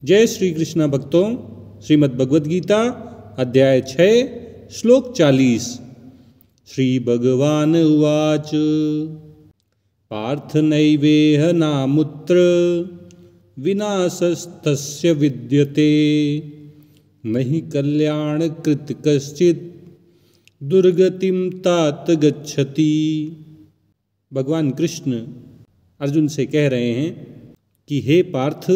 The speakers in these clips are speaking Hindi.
जय श्री कृष्ण भक्तों, श्रीमद् भगवद गीता अध्याय 6 श्लोक 40। श्री भगवान उवाच पार्थ नैवेह नामुत्र विनाशस्तस्य विद्यते नहि कल्याण कृत कश्चित् दुर्गतिम तात गच्छति। भगवान कृष्ण अर्जुन से कह रहे हैं कि हे पार्थ,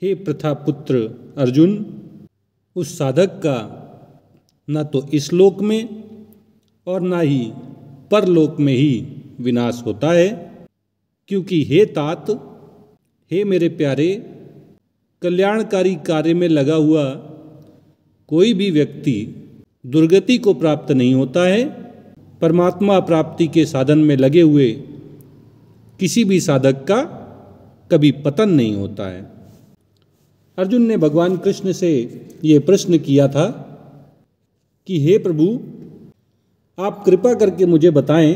हे प्रथापुत्र अर्जुन, उस साधक का न तो इस लोक में और न ही परलोक में ही विनाश होता है, क्योंकि हे तात, हे मेरे प्यारे, कल्याणकारी कार्य में लगा हुआ कोई भी व्यक्ति दुर्गति को प्राप्त नहीं होता है। परमात्मा प्राप्ति के साधन में लगे हुए किसी भी साधक का कभी पतन नहीं होता है। अर्जुन ने भगवान कृष्ण से ये प्रश्न किया था कि हे प्रभु, आप कृपा करके मुझे बताएं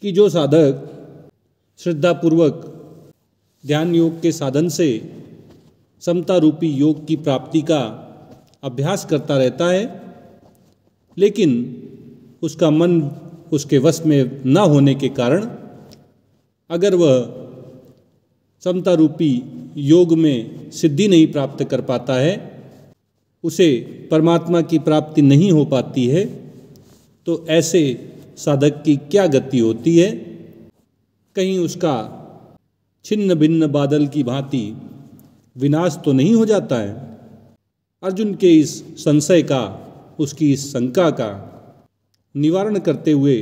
कि जो साधक श्रद्धापूर्वक ध्यान योग के साधन से समता रूपी योग की प्राप्ति का अभ्यास करता रहता है, लेकिन उसका मन उसके वश में न होने के कारण अगर वह समता रूपी योग में सिद्धि नहीं प्राप्त कर पाता है, उसे परमात्मा की प्राप्ति नहीं हो पाती है, तो ऐसे साधक की क्या गति होती है? कहीं उसका छिन्न भिन्न बादल की भांति विनाश तो नहीं हो जाता है? अर्जुन के इस संशय का, उसकी इस शंका का निवारण करते हुए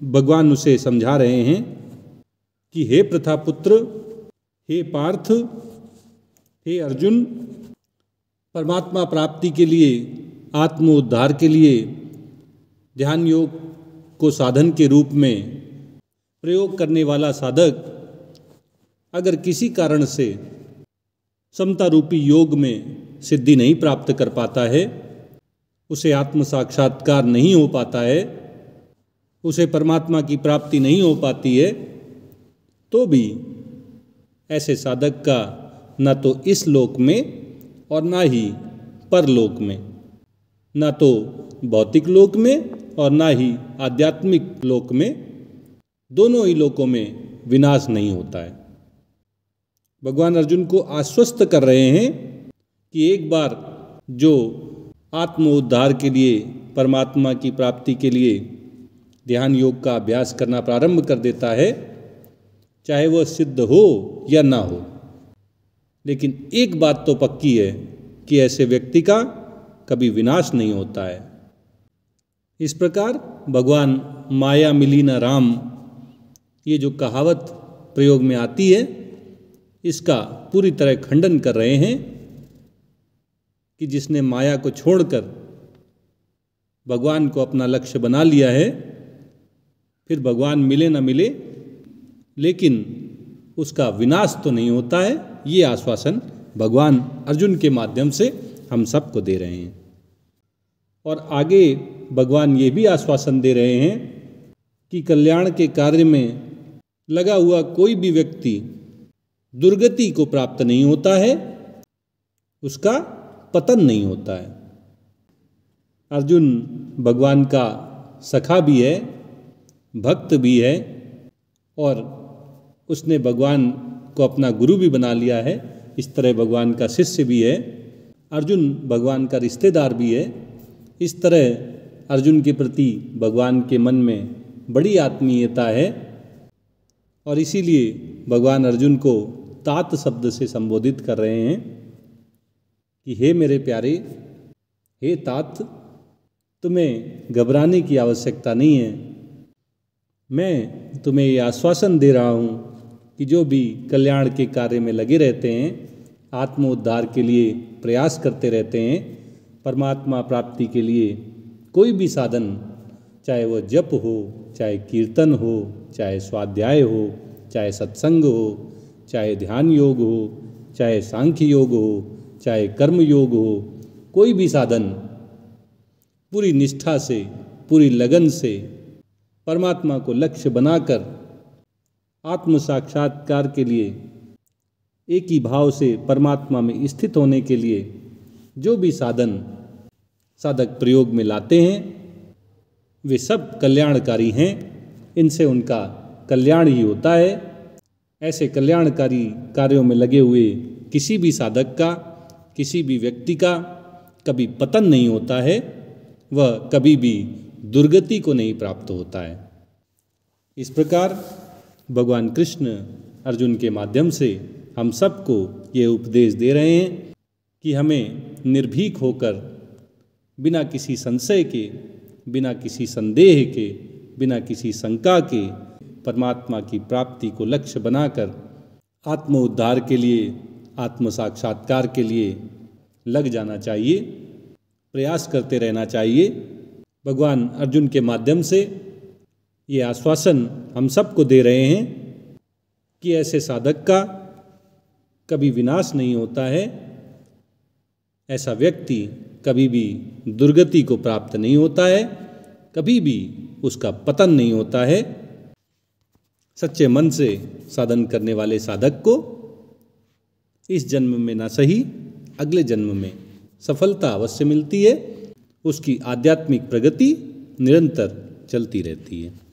भगवान उसे समझा रहे हैं कि हे प्रथापुत्र, हे पार्थ, हे अर्जुन, परमात्मा प्राप्ति के लिए, आत्म उद्धार के लिए ध्यान योग को साधन के रूप में प्रयोग करने वाला साधक अगर किसी कारण से समता रूपी योग में सिद्धि नहीं प्राप्त कर पाता है, उसे आत्म साक्षात्कार नहीं हो पाता है, उसे परमात्मा की प्राप्ति नहीं हो पाती है, तो भी ऐसे साधक का न तो इस लोक में और न ही परलोक में, न तो भौतिक लोक में और न ही आध्यात्मिक लोक में, दोनों ही लोकों में विनाश नहीं होता है। भगवान अर्जुन को आश्वस्त कर रहे हैं कि एक बार जो आत्म उद्धार के लिए, परमात्मा की प्राप्ति के लिए ध्यान योग का अभ्यास करना प्रारंभ कर देता है, चाहे वह सिद्ध हो या ना हो, लेकिन एक बात तो पक्की है कि ऐसे व्यक्ति का कभी विनाश नहीं होता है। इस प्रकार भगवान माया मिली न राम, ये जो कहावत प्रयोग में आती है, इसका पूरी तरह खंडन कर रहे हैं कि जिसने माया को छोड़कर भगवान को अपना लक्ष्य बना लिया है, फिर भगवान मिले न मिले, लेकिन उसका विनाश तो नहीं होता है। ये आश्वासन भगवान अर्जुन के माध्यम से हम सबको दे रहे हैं। और आगे भगवान ये भी आश्वासन दे रहे हैं कि कल्याण के कार्य में लगा हुआ कोई भी व्यक्ति दुर्गति को प्राप्त नहीं होता है, उसका पतन नहीं होता है। अर्जुन भगवान का सखा भी है, भक्त भी है, और उसने भगवान को अपना गुरु भी बना लिया है। इस तरह भगवान का शिष्य भी है, अर्जुन भगवान का रिश्तेदार भी है। इस तरह अर्जुन के प्रति भगवान के मन में बड़ी आत्मीयता है, और इसीलिए भगवान अर्जुन को तात शब्द से संबोधित कर रहे हैं कि हे मेरे प्यारे, हे तात, तुम्हें घबराने की आवश्यकता नहीं है। मैं तुम्हें ये आश्वासन दे रहा हूँ कि जो भी कल्याण के कार्य में लगे रहते हैं, आत्म उद्धार के लिए प्रयास करते रहते हैं, परमात्मा प्राप्ति के लिए कोई भी साधन, चाहे वह जप हो, चाहे कीर्तन हो, चाहे स्वाध्याय हो, चाहे सत्संग हो, चाहे ध्यान योग हो, चाहे सांख्य योग हो, चाहे कर्म योग हो, कोई भी साधन पूरी निष्ठा से, पूरी लगन से परमात्मा को लक्ष्य बनाकर आत्म साक्षात्कार के लिए एक ही भाव से परमात्मा में स्थित होने के लिए जो भी साधन साधक प्रयोग में लाते हैं वे सब कल्याणकारी हैं। इनसे उनका कल्याण ही होता है। ऐसे कल्याणकारी कार्यों में लगे हुए किसी भी साधक का, किसी भी व्यक्ति का कभी पतन नहीं होता है, वह कभी भी दुर्गति को नहीं प्राप्त होता है। इस प्रकार भगवान कृष्ण अर्जुन के माध्यम से हम सबको ये उपदेश दे रहे हैं कि हमें निर्भीक होकर, बिना किसी संशय के, बिना किसी संदेह के, बिना किसी शंका के परमात्मा की प्राप्ति को लक्ष्य बनाकर आत्म उद्धार के लिए, आत्म साक्षात्कार के लिए लग जाना चाहिए, प्रयास करते रहना चाहिए। भगवान अर्जुन के माध्यम से ये आश्वासन हम सबको दे रहे हैं कि ऐसे साधक का कभी विनाश नहीं होता है, ऐसा व्यक्ति कभी भी दुर्गति को प्राप्त नहीं होता है, कभी भी उसका पतन नहीं होता है। सच्चे मन से साधन करने वाले साधक को इस जन्म में ना सही अगले जन्म में सफलता अवश्य मिलती है। उसकी आध्यात्मिक प्रगति निरंतर चलती रहती है।